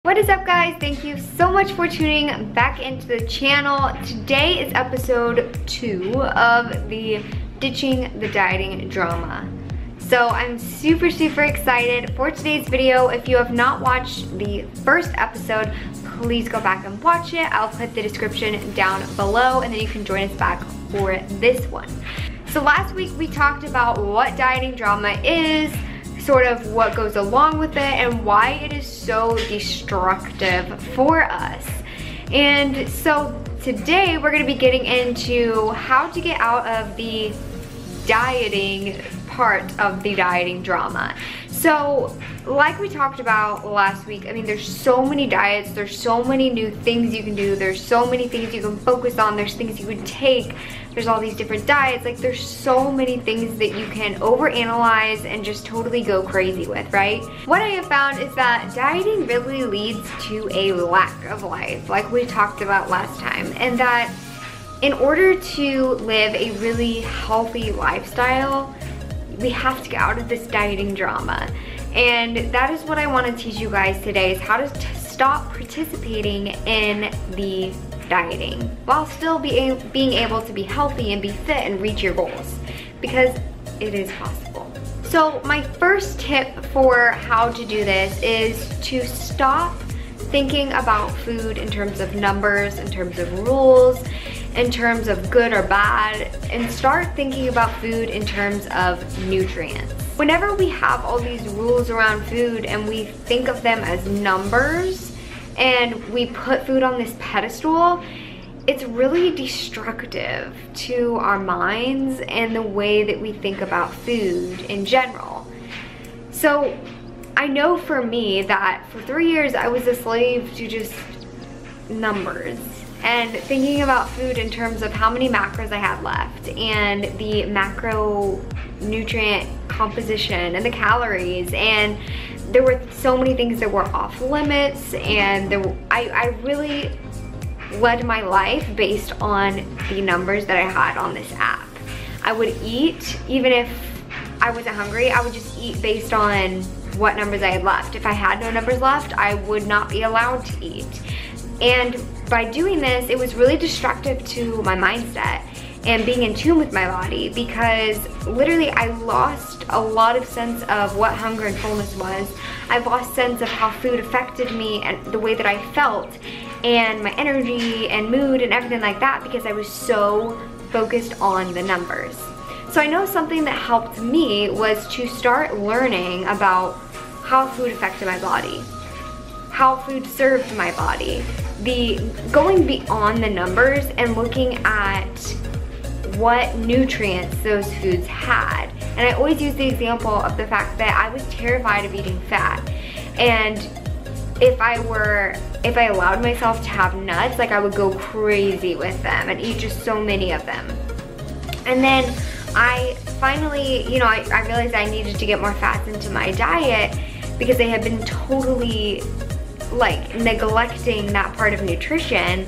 What is up, guys? Thank you so much for tuning back into the channel. Today is episode 2 of the Ditching the Dieting drama. So I'm super excited for today's video. If you have not watched the first episode, please go back and watch it. I'll put the description down below and then you can join us back for this one. So last week we talked about what dieting drama is, sort of what goes along with it, and why it is so destructive for us. And so today we're going to be getting into how to get out of the dieting part of the dieting drama. So like we talked about last week, I mean, there's so many diets, there's so many new things you can do, there's so many things you can focus on, there's things you can take, there's all these different diets, like there's so many things that you can overanalyze and just totally go crazy with, right? What I have found is that dieting really leads to a lack of life, like we talked about last time, and that in order to live a really healthy lifestyle, we have to get out of this dieting drama. And that is what I want to teach you guys today, is how to stop participating in the dieting while still being able to be healthy and be fit and reach your goals, because it is possible. So my first tip for how to do this is to stop thinking about food in terms of numbers, in terms of rules, in terms of good or bad, and start thinking about food in terms of nutrients. Whenever we have all these rules around food and we think of them as numbers and we put food on this pedestal, it's really destructive to our minds and the way that we think about food in general. So I know for me that for 3 years I was a slave to just numbers and thinking about food in terms of how many macros I had left and the macronutrient composition and the calories, and there were so many things that were off limits, and I really led my life based on the numbers that I had on this app. I would eat, even if I wasn't hungry, I would just eat based on what numbers I had left. If I had no numbers left, I would not be allowed to eat. And by doing this, it was really destructive to my mindset and being in tune with my body, because literally I lost a lot of sense of what hunger and fullness was. I lost sense of how food affected me and the way that I felt and my energy and mood and everything like that, because I was so focused on the numbers. So I know something that helped me was to start learning about how food affected my body, how food served my body, going beyond the numbers and looking at what nutrients those foods had. And I always use the example of the fact that I was terrified of eating fat, and if I allowed myself to have nuts, like I would go crazy with them and eat just so many of them. And then I finally, I realized I needed to get more fats into my diet because I had been totally like neglecting that part of nutrition.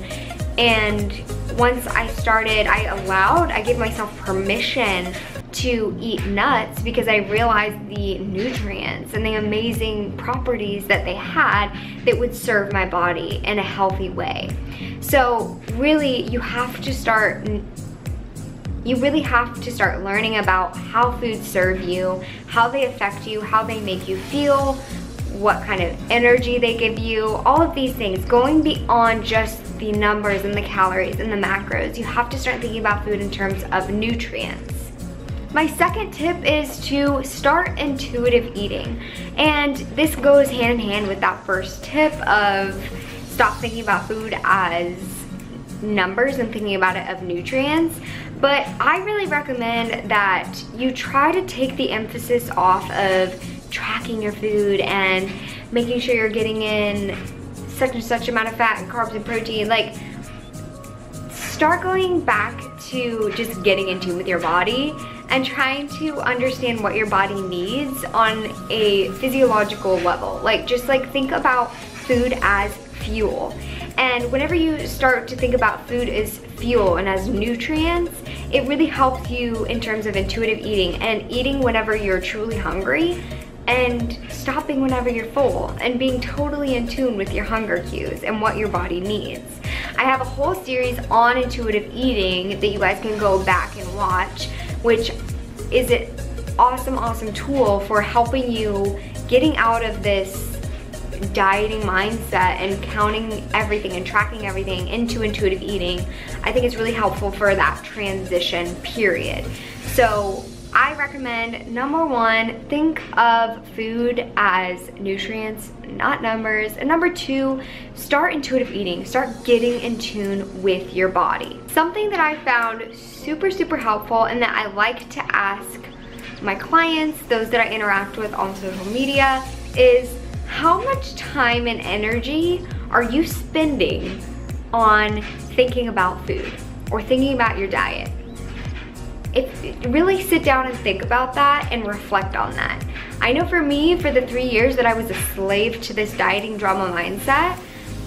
And once I started, I gave myself permission to eat nuts because I realized the nutrients and the amazing properties that they had that would serve my body in a healthy way. So really, you really have to start learning about how foods serve you, how they affect you, how they make you feel, what kind of energy they give you, all of these things, going beyond just the numbers and the calories and the macros. You have to start thinking about food in terms of nutrients. My second tip is to start intuitive eating. And this goes hand in hand with that first tip of stop thinking about food as numbers and thinking about it of nutrients. But I really recommend that you try to take the emphasis off of tracking your food and making sure you're getting in such and such amount of fat and carbs and protein. Like, start going back to just getting in tune with your body and trying to understand what your body needs on a physiological level. Like, just like think about food as fuel. And whenever you start to think about food as fuel and as nutrients, it really helps you in terms of intuitive eating and eating whenever you're truly hungry. and stopping whenever you're full and being totally in tune with your hunger cues and what your body needs. I have a whole series on intuitive eating that you guys can go back and watch, which is an awesome tool for helping you getting out of this dieting mindset and counting everything and tracking everything into intuitive eating. I think it's really helpful for that transition period. So I recommend, number one, think of food as nutrients, not numbers. And number two, start intuitive eating. Start getting in tune with your body. Something that I found super helpful and that I like to ask my clients, those that I interact with on social media, is how much time and energy are you spending on thinking about food or thinking about your diet? Really sit down and think about that and reflect on that. I know for me, for the 3 years that I was a slave to this dieting drama mindset,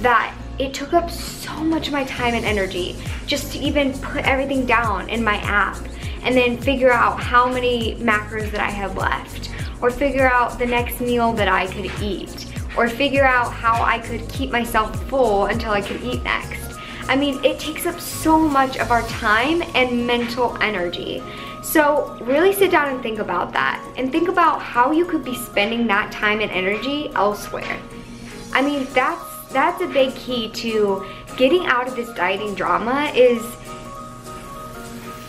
that it took up so much of my time and energy just to even put everything down in my app and then figure out how many macros that I had left, or figure out the next meal that I could eat, or figure out how I could keep myself full until I could eat next. I mean, it takes up so much of our time and mental energy. So really sit down and think about that, and think about how you could be spending that time and energy elsewhere. I mean, that's a big key to getting out of this dieting drama, is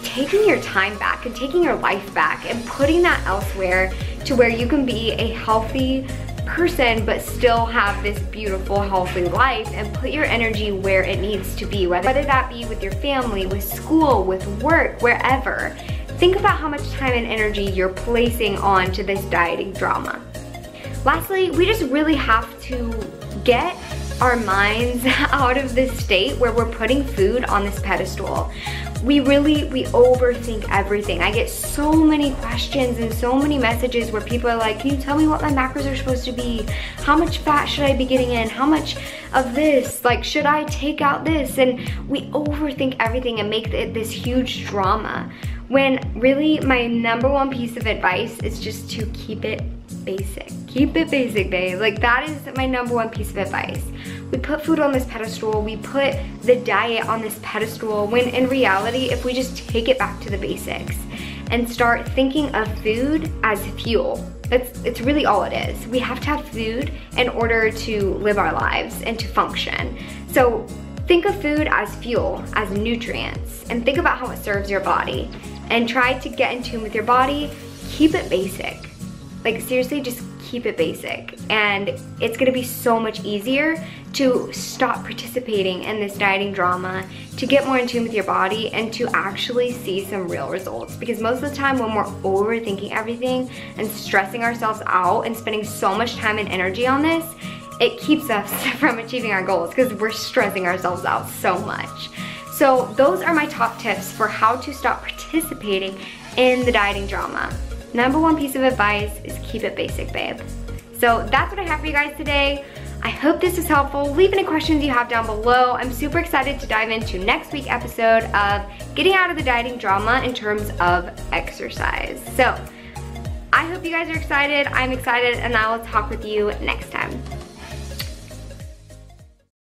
taking your time back and taking your life back and putting that elsewhere to where you can be a healthy person but still have this beautiful, healthy life, and put your energy where it needs to be, whether that be with your family, with school, with work, wherever. Think about how much time and energy you're placing onto this dieting drama. Lastly, we just really have to get our minds out of this state where we're putting food on this pedestal. We overthink everything. I get so many questions and so many messages where people are like, can you tell me what my macros are supposed to be? How much fat should I be getting in? How much of this? Like, should I take out this? And we overthink everything and make it this huge drama, when really my number one piece of advice is just to keep it basic. Keep it basic, babe. Like, that is my number one piece of advice. We put food on this pedestal, we put the diet on this pedestal, when in reality, if we just take it back to the basics and start thinking of food as fuel, it's really all it is. We have to have food in order to live our lives and to function. So think of food as fuel, as nutrients, and think about how it serves your body, and try to get in tune with your body. Keep it basic. Like, seriously, just keep it basic, and it's gonna be so much easier to stop participating in this dieting drama, to get more in tune with your body, and to actually see some real results. Because most of the time when we're overthinking everything and stressing ourselves out and spending so much time and energy on this, it keeps us from achieving our goals because we're stressing ourselves out so much. So those are my top tips for how to stop participating in the dieting drama. Number one piece of advice is keep it basic, babe. So that's what I have for you guys today. I hope this was helpful. Leave any questions you have down below. I'm super excited to dive into next week's episode of getting out of the dieting drama in terms of exercise. So I hope you guys are excited. I'm excited, and I will talk with you next time.